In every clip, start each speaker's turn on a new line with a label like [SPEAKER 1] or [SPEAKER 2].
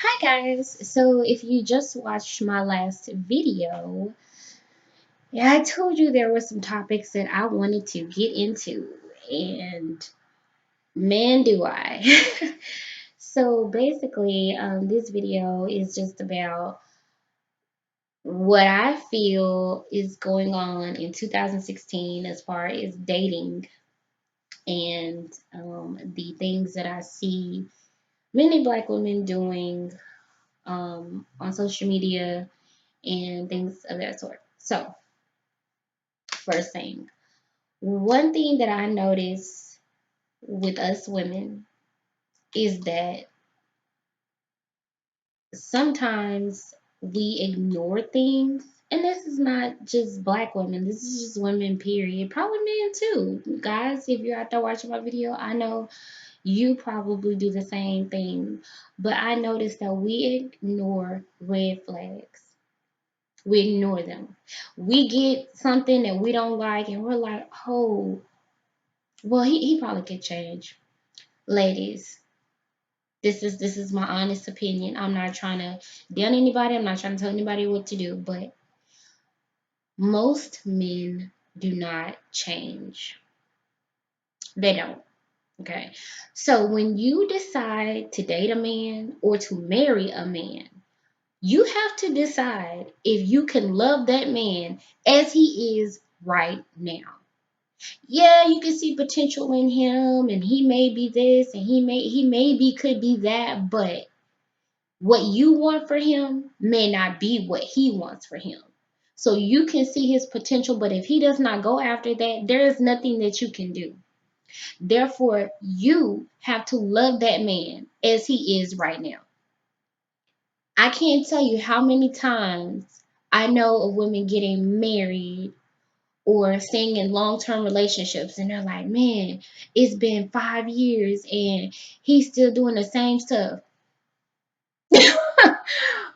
[SPEAKER 1] Hi guys! So if you just watched my last video, yeah, I told you there were some topics that I wanted to get into, and man, do I. So basically, this video is just about what I feel is going on in 2016 as far as dating and the things that I see many black women doing on social media and things of that sort. So, first thing, one thing that I notice with us women is that sometimes we ignore things. And this is not just black women, this is just women, period. Probably men too. Guys, if you're out there watching my video, I know you probably do the same thing. But I notice that we ignore red flags. We ignore them. We get something that we don't like, and we're like, oh, well, he probably could change. Ladies, this is my honest opinion. I'm not trying to down anybody. I'm not trying to tell anybody what to do, but most men do not change. They don't. Okay. So when you decide to date a man or to marry a man, you have to decide if you can love that man as he is right now. Yeah, you can see potential in him and he may be this and he maybe could be that, but what you want for him may not be what he wants for him. So you can see his potential, but if he does not go after that, there is nothing that you can do. Therefore, you have to love that man as he is right now. I can't tell you how many times I know of women getting married or staying in long-term relationships and they're like, man, it's been 5 years and he's still doing the same stuff.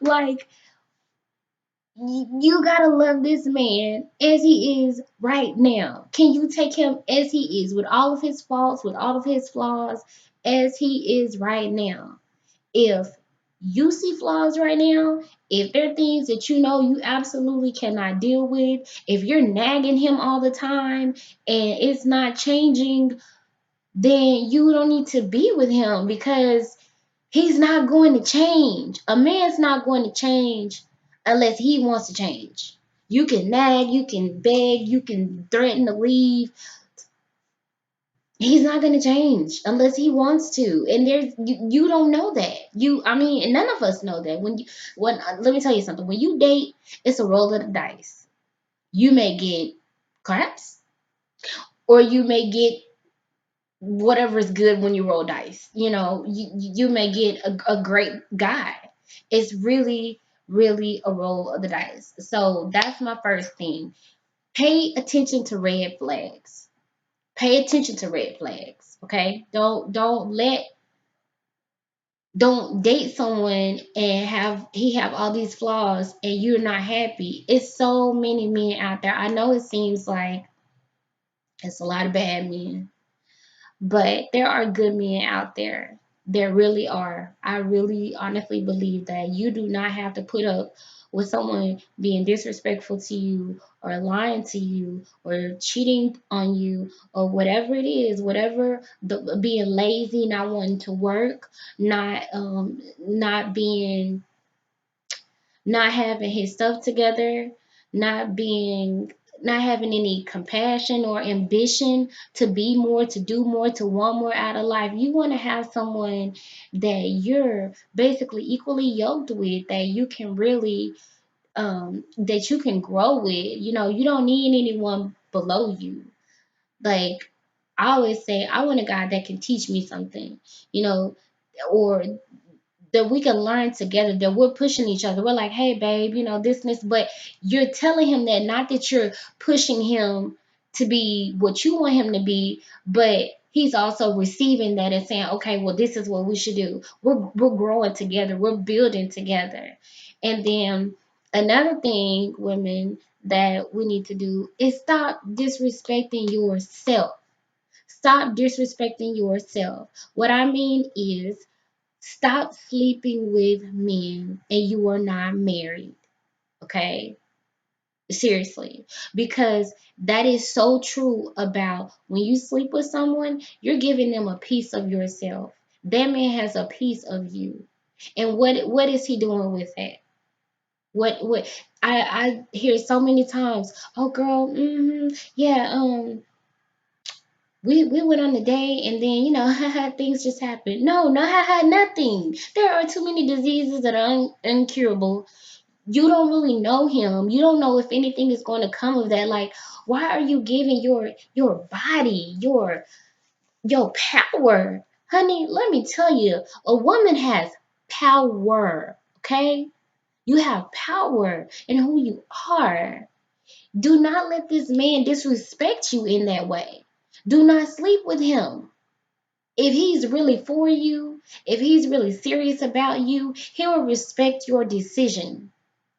[SPEAKER 1] Like, you gotta love this man as he is right now. Can you take him as he is with all of his faults, with all of his flaws, as he is right now? If you see flaws right now, if there are things that you know you absolutely cannot deal with, if you're nagging him all the time and it's not changing, then you don't need to be with him because he's not going to change. A man's not going to change unless he wants to change. You can nag, you can beg, you can threaten to leave. He's not going to change unless he wants to. And you don't know that. I mean, and none of us know that. Let me tell you something. When you date, it's a roll of the dice. You may get craps or you may get whatever is good when you roll dice. You may get a great guy. It's really, really a roll of the dice. So that's my first thing. Pay attention to red flags. Pay attention to red flags. Okay. Don't date someone and have all these flaws and you're not happy. It's so many men out there. I know it seems like it's a lot of bad men. But there are good men out there. There really are. I really honestly believe that you do not have to put up with someone being disrespectful to you or lying to you or cheating on you or whatever it is, being lazy, not wanting to work, not being not having his stuff together, not being not having any compassion or ambition to be more, to do more, to want more out of life. You want to have someone that you're basically equally yoked with, that you can really that you can grow with. You don't need anyone below you. Like, I always say, I want a guy that can teach me something, you know, or that we can learn together, that we're pushing each other. We're like, hey, babe, this and this, but you're telling him that, not that you're pushing him to be what you want him to be, but he's also receiving that and saying, okay, well, this is what we should do. We're growing together, we're building together. And then another thing, women, that we need to do is stop disrespecting yourself. Stop disrespecting yourself. What I mean is, Stop sleeping with men and you are not married. Okay? Seriously, because that is so true about when you sleep with someone, you're giving them a piece of yourself. That man has a piece of you. And what is he doing with that? What I hear so many times, oh girl, yeah, we went on a date and then haha, things just happened. No, no, haha, nothing. There are too many diseases that are incurable. You don't really know him. You don't know if anything is going to come of that. Like, why are you giving your body, your power? Honey, let me tell you, a woman has power, okay? You have power in who you are. Do not let this man disrespect you in that way. Do not sleep with him. If he's really for you, if he's really serious about you, he will respect your decision.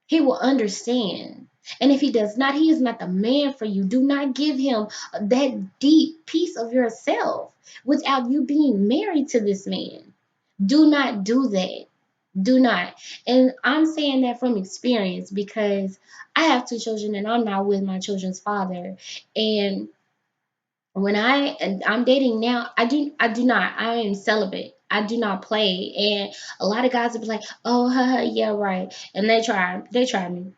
[SPEAKER 1] He will understand. And if he does not, he is not the man for you. Do not give him that deep piece of yourself without you being married to this man. Do not do that. Do not. And I'm saying that from experience because I have two children and I'm not with my children's father. And and I'm dating now, I do not. I am celibate. I do not play. And a lot of guys will be like, oh, haha, yeah, right. And they try me.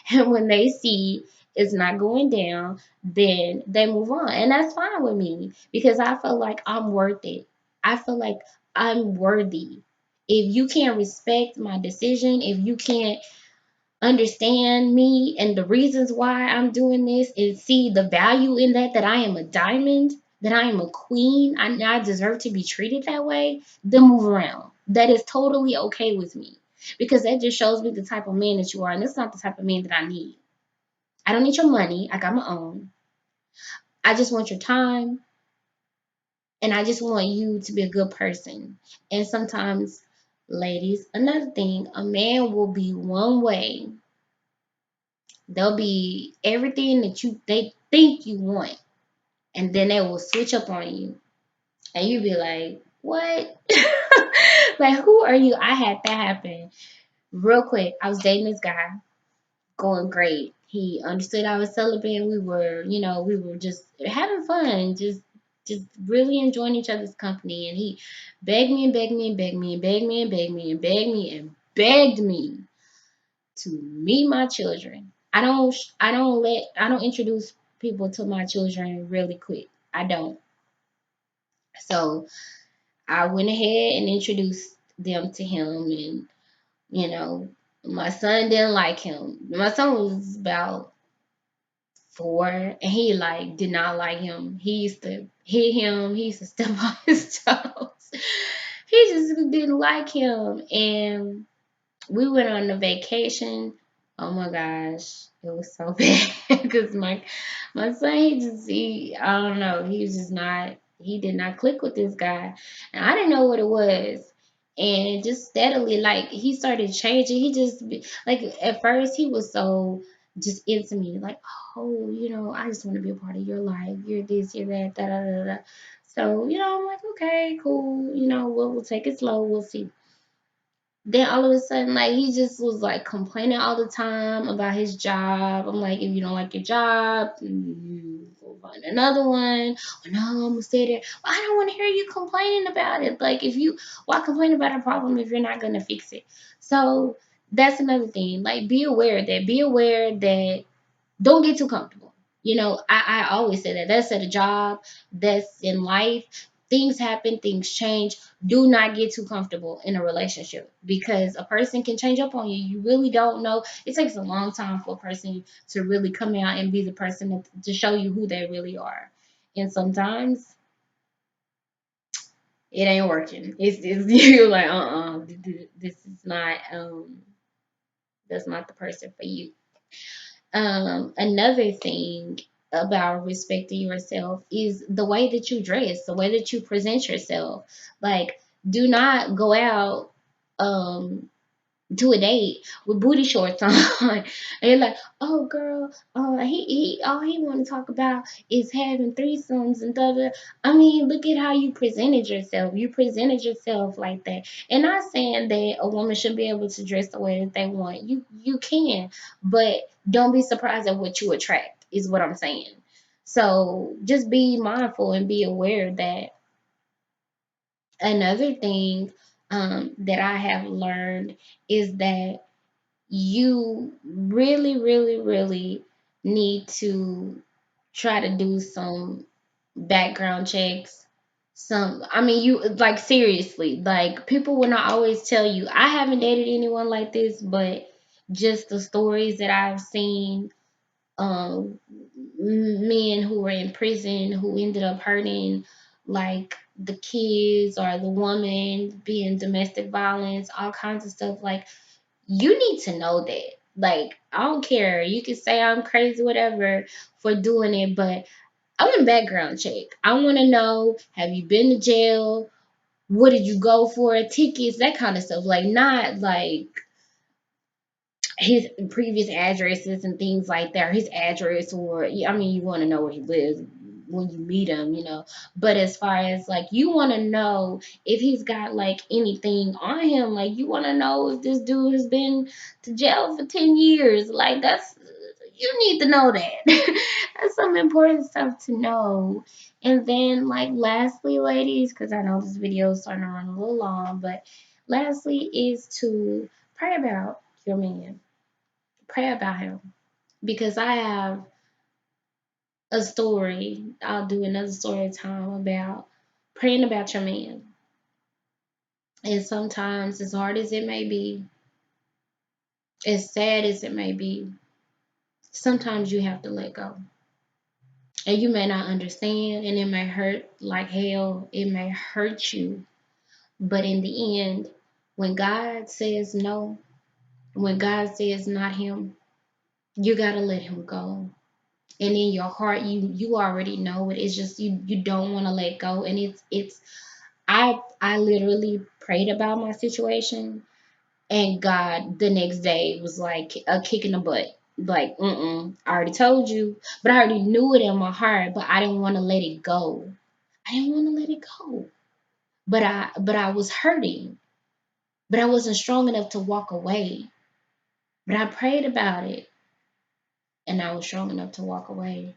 [SPEAKER 1] And when they see it's not going down, then they move on. And that's fine with me because I feel like I'm worth it. I feel like I'm worthy. If you can't respect my decision, if you can't understand me and the reasons why I'm doing this and see the value in that I am a diamond, that I am a queen, I deserve to be treated that way, then move around. That is totally okay with me because that just shows me the type of man that you are. And it's not the type of man that I need. I don't need your money. I got my own. I just want your time and I just want you to be a good person. And sometimes, ladies, another thing, a man will be one way. They'll be everything that they think you want, and then they will switch up on you, and you be like, "What? Like, who are you?" I had that happen real quick. I was dating this guy, going great. He understood I was celibate. We were just having fun, just really enjoying each other's company. And he begged me and begged me and begged me and begged me and begged me and begged me and begged me to meet my children. I don't introduce people to my children really quick. I don't. So I went ahead and introduced them to him, and you know, my son didn't like him. My son was about 4, and he like did not like him. He used to hit him. He used to step on his toes. He just didn't like him, and we went on a vacation. Oh my gosh, it was so bad because my son, I don't know, he was just not, he did not click with this guy, and I didn't know what it was. And just steadily, like, he started changing. Like, at first he was so just into me, like, oh, I just want to be a part of your life. You're this, you're that, da da da da. So, I'm like, okay, cool. We'll take it slow. We'll see. Then all of a sudden, like, he just was like complaining all the time about his job. I'm like, if you don't like your job, you go find another one. Oh, no, I'm gonna stay there. Well, I don't want to hear you complaining about it. Like, why complain about a problem if you're not gonna fix it? So that's another thing. Like, be aware of that. Be aware that don't get too comfortable. I always say that. That's at a job, that's in life. Things happen, things change. Do not get too comfortable in a relationship because a person can change up on you. You really don't know. It takes a long time for a person to really come out and be the person to show you who they really are. And sometimes it ain't working. It's you're like, this is not, that's not the person for you. Another thing about respecting yourself is the way that you dress, the way that you present yourself. Like, do not go out, um, to a date with booty shorts on. And you're like, oh girl, he all he want to talk about is having threesomes and da da. I mean, look at how you presented yourself. You presented yourself like that. And not saying that a woman should be able to dress the way that they want. You can, but don't be surprised at what you attract. Is what I'm saying. So just be mindful and be aware that another thing that I have learned is that you really, really, really need to try to do some background checks. I mean, you like seriously, like people will not always tell you. I haven't dated anyone like this, but just the stories that I've seen, um, men who were in prison who ended up hurting like the kids or the woman being domestic violence, all kinds of stuff. Like you need to know that. Like, I don't care. You can say I'm crazy, whatever, for doing it, but I want a background check. I want to know, have you been to jail? What did you go for? Tickets, that kind of stuff. Like, not like his previous addresses and things like that, or his address, or I mean, you want to know where he lives when you meet him, you know. But as far as like, you want to know if he's got like anything on him, like you want to know if this dude has been to jail for 10 years. Like that's you need to know that. That's some important stuff to know. And then like lastly, ladies, because I know this video is starting to run a little long, but lastly is to pray about your man. Pray about him, because I have a story. I'll do another story time about praying about your man. And sometimes, as hard as it may be, as sad as it may be, sometimes you have to let go. And you may not understand, and it may hurt like hell. It may hurt you. But in the end, when God says no, when God says not him, you got to let him go. And in your heart, you already know it. It's just you don't want to let go. And it's I literally prayed about my situation, and God the next day was like a kick in the butt. Like, I already told you, but I already knew it in my heart, but I didn't want to let it go. I didn't want to let it go. But I was hurting. But I wasn't strong enough to walk away. But I prayed about it, and I was strong enough to walk away.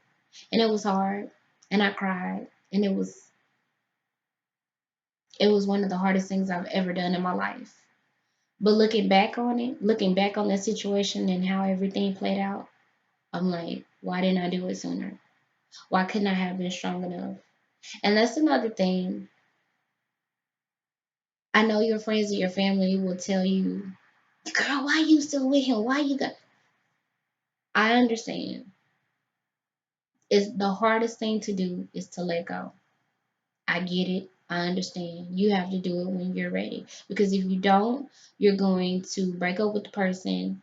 [SPEAKER 1] And it was hard, and I cried, and it was one of the hardest things I've ever done in my life. But looking back on it, looking back on that situation and how everything played out, I'm like, why didn't I do it sooner? Why couldn't I have been strong enough? And that's another thing. I know your friends and your family will tell you, girl, why you still with him? Why you got. I understand. It's the hardest thing to do is to let go. I get it. I understand. You have to do it when you're ready. Because if you don't, you're going to break up with the person,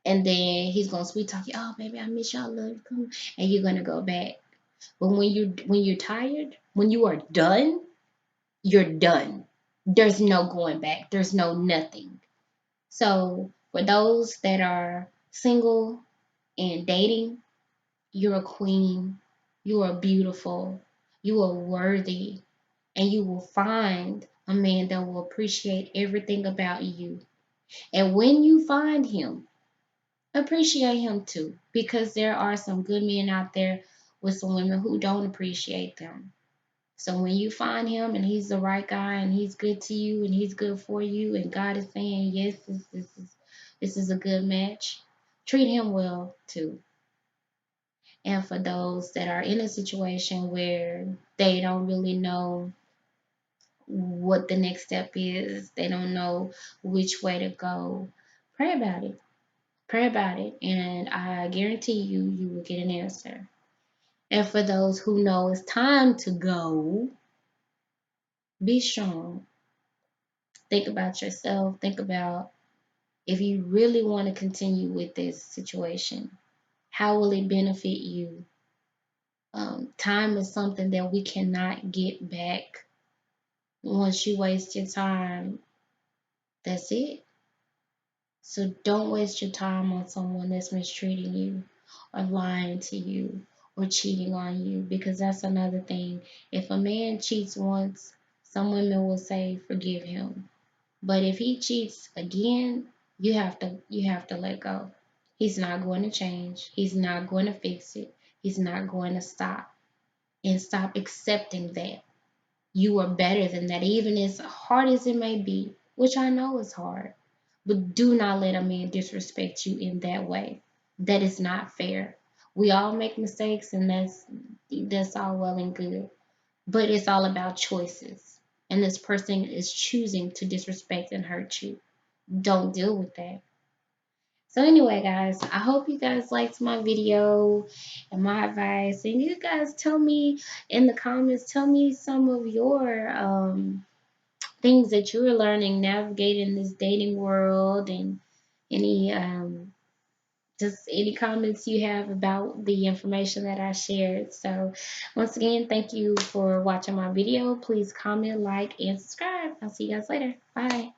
[SPEAKER 1] and then he's gonna sweet talk you. Oh, baby, I miss y'all. Love you. Come. And you're gonna go back. But when you're tired, when you are done, you're done. There's no going back. There's no nothing. So for those that are single and dating, you're a queen. You are beautiful. You are worthy. And you will find a man that will appreciate everything about you. And when you find him, appreciate him too, because there are some good men out there with some women who don't appreciate them. So when you find him and he's the right guy and he's good to you and he's good for you and God is saying yes, this is a good match, treat him well too. And for those that are in a situation where they don't really know what the next step is, they don't know which way to go, pray about it. Pray about it, and I guarantee you will get an answer. And for those who know it's time to go, be strong. Think about yourself. Think about, if you really want to continue with this situation, how will it benefit you? Time is something that we cannot get back. – – – – – – – – – – – – – – – – – – – – – – – – – – – – – – – – – – – – – – – – – – – – – – – – – – – – – – – – – – – – – – – – – – – – – – – – – – – – – – – – – – – – – – – – – – – – – – – – – – – – – – – – – – – – – – – – – – – – – – –– –– – – – – – – – – – – – – – – – – – – – – – – – – – – – – – – – – – – – – – – – – – – – – – – – – – – – – – – – – – – – – – – – – – – – – – – – – – – – – – – – – – – – – – – – – – – – – – – – – – – – – – – – – – – – – – – – – – – – – – – – –– – – – – – – – – – – So don't waste your time on someone that's mistreating you or lying to you or cheating on you, because that's another thing. If a man cheats once, some women will say forgive him. But if he cheats again, you have to let go. He's not going to change. He's not going to fix it. He's not going to stop. And stop accepting that. You are better than that, even as hard as it may be, which I know is hard. But do not let a man disrespect you in that way. That is not fair. We all make mistakes, and that's all well and good. But it's all about choices. And this person is choosing to disrespect and hurt you. Don't deal with that. So anyway, guys, I hope you guys liked my video and my advice. And you guys tell me in the comments, tell me some of your things that you're learning navigating this dating world, and any just any comments you have about the information that I shared. So once again, thank you for watching my video. Please comment, like, and subscribe. I'll see you guys later. Bye.